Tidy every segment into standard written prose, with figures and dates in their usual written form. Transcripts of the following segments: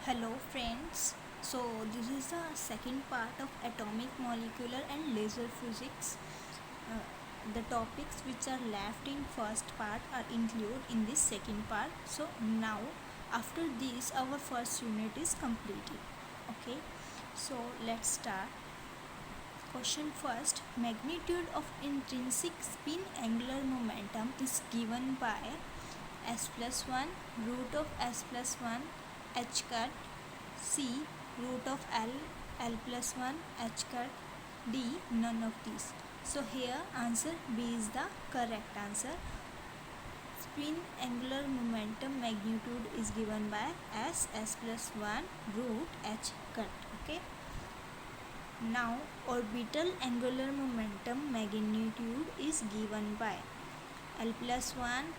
Hello friends. So this is the second part of atomic, molecular and laser physics. Uh, the topics which are left in first part are included in this second part. So now after this our first unit is completed. Okay. So let's start. Question first. Magnitude of intrinsic spin angular momentum is given by s plus 1 root of s plus 1 h cut c root of l plus 1 h cut d none of these. So here answer B is the correct answer. Spin angular momentum magnitude is given by s plus 1 root h cut. Okay. Now orbital angular momentum magnitude is given by l plus 1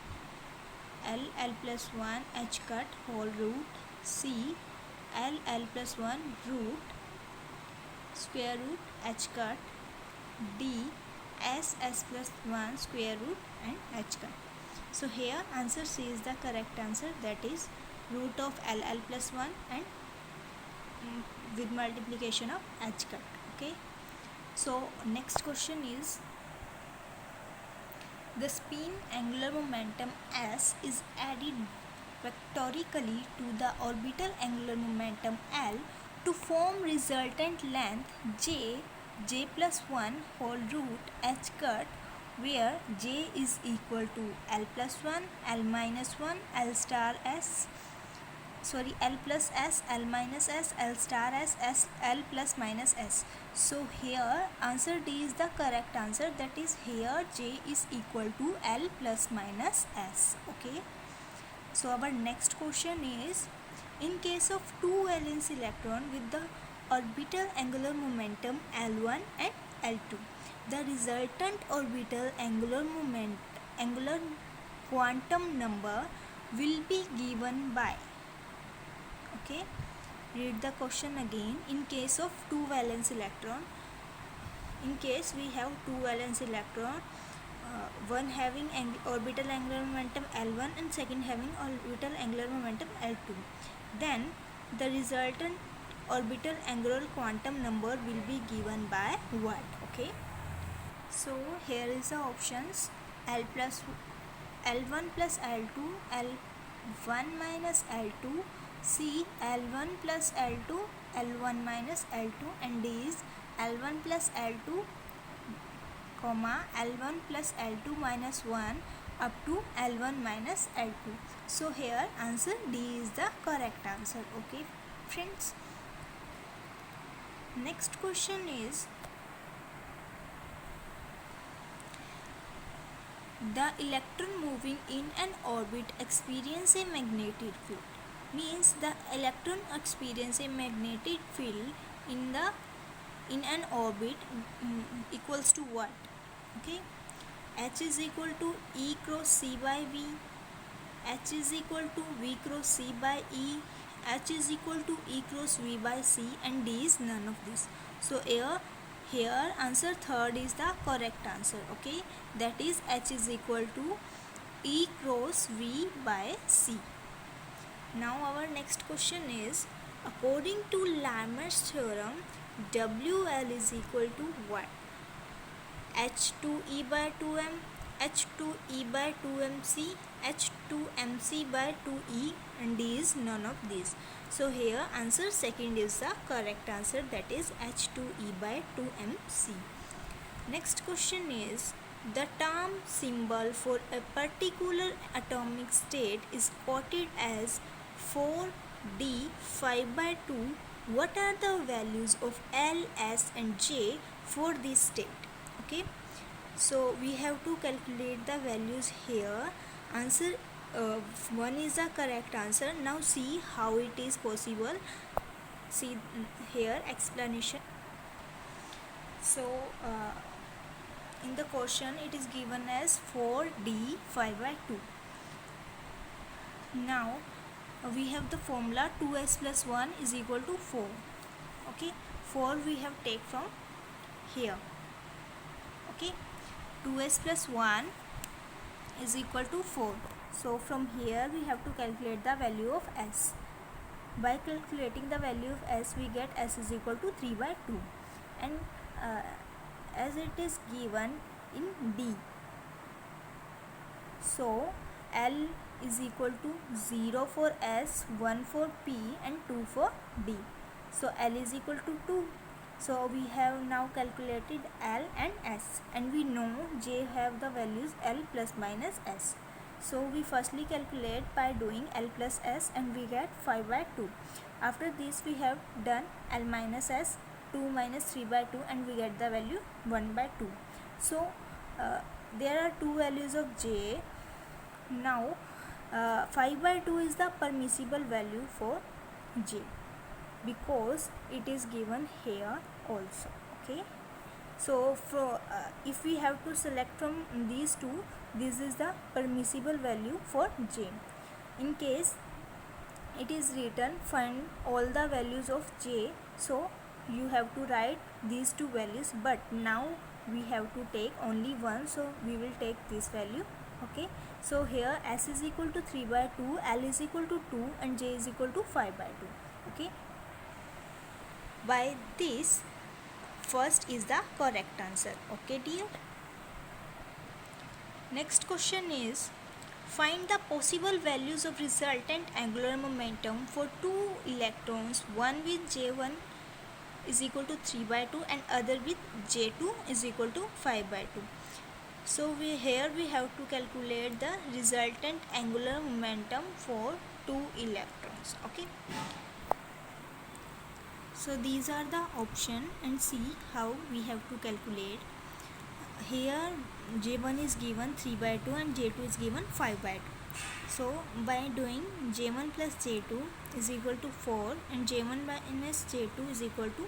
l plus 1 h cut whole root c l plus 1 root square root h cut d s plus 1 square root and h cut. So here answer C is the correct answer, that is root of l plus 1 and with multiplication of h cut. Okay. So next question is, the spin angular momentum s is added vectorically to the orbital angular momentum l to form resultant length j plus 1 whole root h cut, where j is equal to l plus 1 l minus 1 l star s l plus s l minus s l star s l plus minus s. So here answer D is the correct answer, that is here j is equal to l plus minus s. Okay. So our next question is, in case of two valence electron with the orbital angular momentum L1 and L2, the resultant orbital angular quantum number will be given by. Okay, read the question again. In case of two valence electron, in case we have two valence electron, one having orbital angular momentum L1 and second having orbital angular momentum L2, then the resultant orbital angular quantum number will be given by what? Okay, so here is the options: L1 plus L2, L1 minus L2, C L1 plus L2, L1 minus L2, and D is L1 plus L2, L1 plus L2 minus 1 up to L1 minus L2. So here answer D is the correct answer. Okay friends. Next question is, the electron moving in an orbit experience a magnetic field. Means the electron experience a magnetic field in an orbit equals to what? Okay, H is equal to E cross C by V, H is equal to V cross C by E, H is equal to E cross V by C, and D is none of this. So here answer third is the correct answer. Okay, that is H is equal to E cross V by C. Now our next question is, according to Lamarck's theorem, WL is equal to what? H2E by 2m, H2E by 2mc, H2mc by 2e, and D is none of these. So here answer second is the correct answer, that is H2E by 2mc. Next question is, the term symbol for a particular atomic state is quoted as 4d 5 by 2. What are the values of L, S and J for this state? Okay, so we have to calculate the values here. Answer 1 is the correct answer. Now see how it is possible. See here explanation. So in the question it is given as 4d 5 by 2. Now we have the formula 2s plus 1 is equal to 4. Okay, 4 we have take from here. Okay, 2s plus 1 is equal to 4. So from here we have to calculate the value of s. By calculating the value of s, we get s is equal to 3 by 2, and as it is given in D, so L is equal to 0 for S, 1 for P and 2 for D. So L is equal to 2. So we have now calculated L and S, and we know J have the values L plus minus S. So we firstly calculate by doing L plus S, and we get 5 by 2. After this we have done L minus S, 2 minus 3 by 2, and we get the value 1 by 2. So there are two values of J. Now 5 by 2 is the permissible value for J, because it is given here also. Okay, so for if we have to select from these two, this is the permissible value for J. In case it is written find all the values of J, so you have to write these two values, but now we have to take only one, so we will take this value. Okay, so here S is equal to 3 by 2, L is equal to 2, and J is equal to 5 by 2. Okay, by this first is the correct answer. Okay dear. Next question is, find the possible values of resultant angular momentum for two electrons, one with J1 is equal to 3 by 2 and other with J2 is equal to 5 by 2. So here we have to calculate the resultant angular momentum for two electrons. Okay, so these are the option, and see how we have to calculate. Here J1 is given 3 by 2 and J2 is given 5 by 2. So by doing J1 plus J2 is equal to 4 and J1 minus J2 is equal to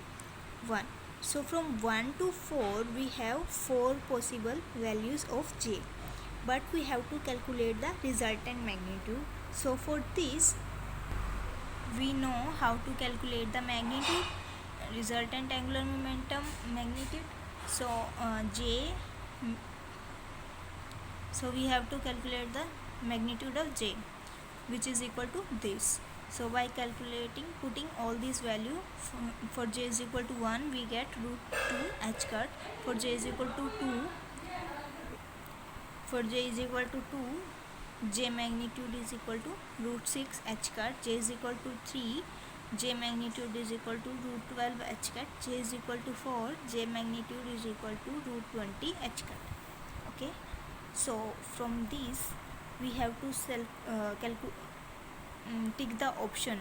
1. So from 1 to 4 we have 4 possible values of J, but we have to calculate the resultant magnitude. So for this we know how to calculate the magnitude, resultant angular momentum magnitude. So so we have to calculate the magnitude of J, which is equal to this. So by calculating, putting all these value, for J is equal to 1 we get root 2 h cut, for J is equal to 2, for J is equal to 2, J magnitude is equal to root 6 h cut, J is equal to 3, J magnitude is equal to root 12 h cut, J is equal to 4, J magnitude is equal to root 20 h cut. Okay, so from these we have to tick the option,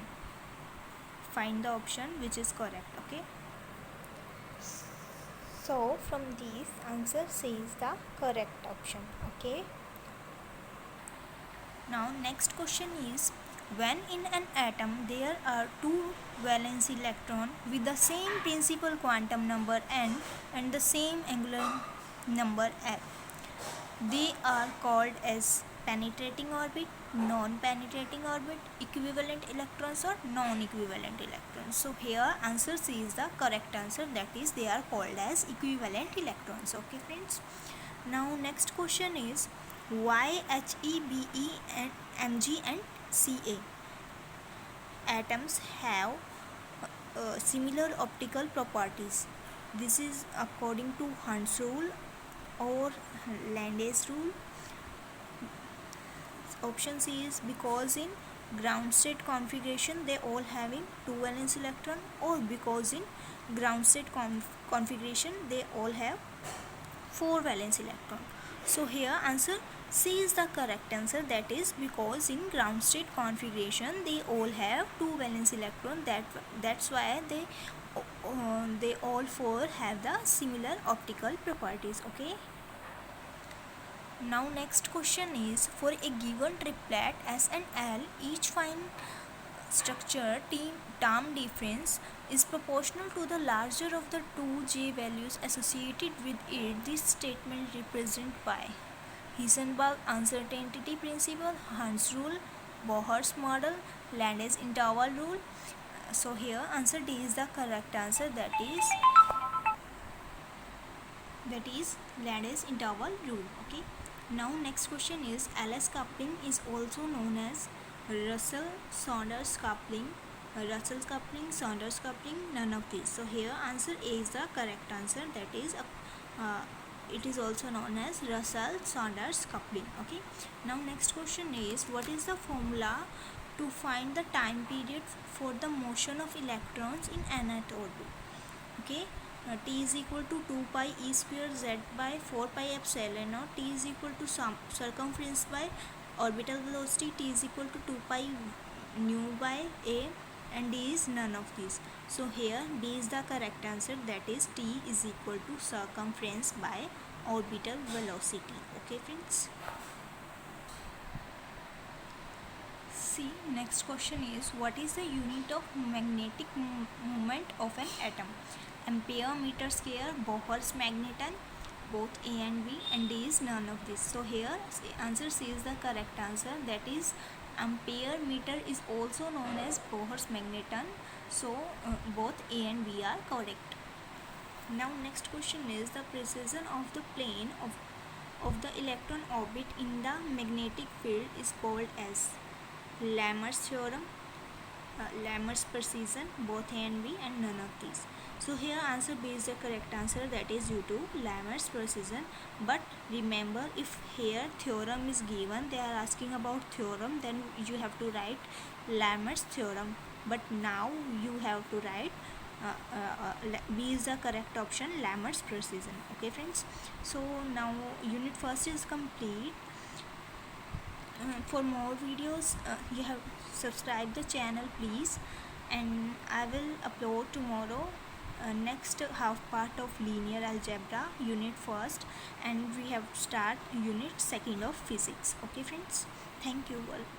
find the option which is correct. Okay, so from these answer C is the correct option. Okay, now next question is, when in an atom there are two valence electrons with the same principal quantum number n and the same angular number f, they are called as penetrating orbit, non-penetrating orbit, equivalent electrons or non-equivalent electrons. So here answer C is the correct answer, that is they are called as equivalent electrons. Okay friends. Now next question is, why He, Be and Mg and Ca atoms have similar optical properties? This is according to Hund's rule or Landes rule. Option C is because in ground state configuration they all having 2 valence electron, or because in ground state configuration they all have 4 valence electron. So here answer C is the correct answer, that is because in ground state configuration they all have 2 valence electron, that's why they all 4 have the similar optical properties. Okay, now next question is, for a given triplet S and L, each fine structure term difference is proportional to the larger of the two J values associated with it. This statement represented by Heisenberg uncertainty principle, Hund's rule, Bohr's model, Landes interval rule. So here answer D is the correct answer, that is Landes interval rule. Okay, now next question is, LS coupling is also known as Russell-Saunders coupling. Russell's coupling, Saunders coupling, none of these. So here answer A is the correct answer, that is it is also known as Russell-Saunders coupling. Okay, now next question is, what is the formula to find the time period for the motion of electrons in nth orbit? Okay, T is equal to 2 pi e square z by 4 pi epsilon naught. T is equal to circumference by orbital velocity. T is equal to 2 pi nu by a, and D is none of these. So here D is the correct answer, that is T is equal to circumference by orbital velocity. Okay friends. See, next question is, what is the unit of magnetic moment of an atom? Ampere meter square, Bohr's magneton, both A and B, and D is none of this. So here answer C is the correct answer, that is ampere meter is also known as Bohr's magneton. So both A and B are correct. Now next question is, the precision of the plane of the electron orbit in the magnetic field is called as Lamar's theorem, Lamar's precision, both A and B, and none of these. So here answer B is the correct answer, that is due to Lamar's precision. But remember, if here theorem is given, they are asking about theorem, then you have to write Lamar's theorem. But now you have to write B is the correct option, Lamar's precision. Okay friends. So now unit first is complete. For more videos, you have subscribe the channel please, and I will upload tomorrow next half part of linear algebra unit first, and we have start unit second of physics. Okay friends, thank you all.